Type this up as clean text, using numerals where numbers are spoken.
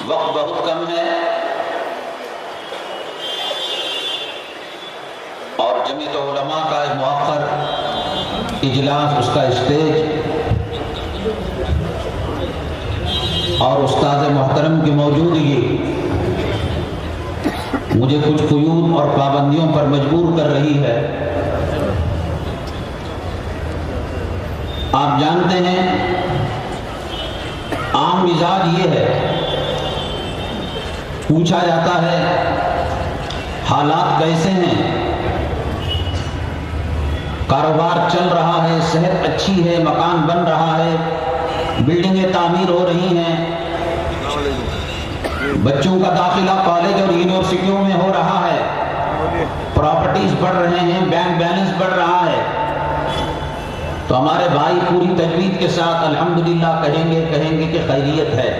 وقت بہت کم ہے اور جمعیت علماء کا ایک مؤخر اجلاس، اس کا اسٹیج اور استاد محترم کی موجودگی مجھے کچھ قیود اور پابندیوں پر مجبور کر رہی ہے۔ آپ جانتے ہیں عام مزاج یہ ہے، پوچھا جاتا ہے حالات کیسے ہیں، کاروبار چل رہا ہے، صحت اچھی ہے، مکان بن رہا ہے، بلڈنگیں تعمیر ہو رہی ہیں، بچوں کا داخلہ کالج اور یونیورسٹیوں میں ہو رہا ہے، پراپرٹیز بڑھ رہے ہیں، بینک بیلنس بڑھ رہا ہے، تو ہمارے بھائی پوری تجوید کے ساتھ الحمدللہ کہیں گے کہ خیریت ہے۔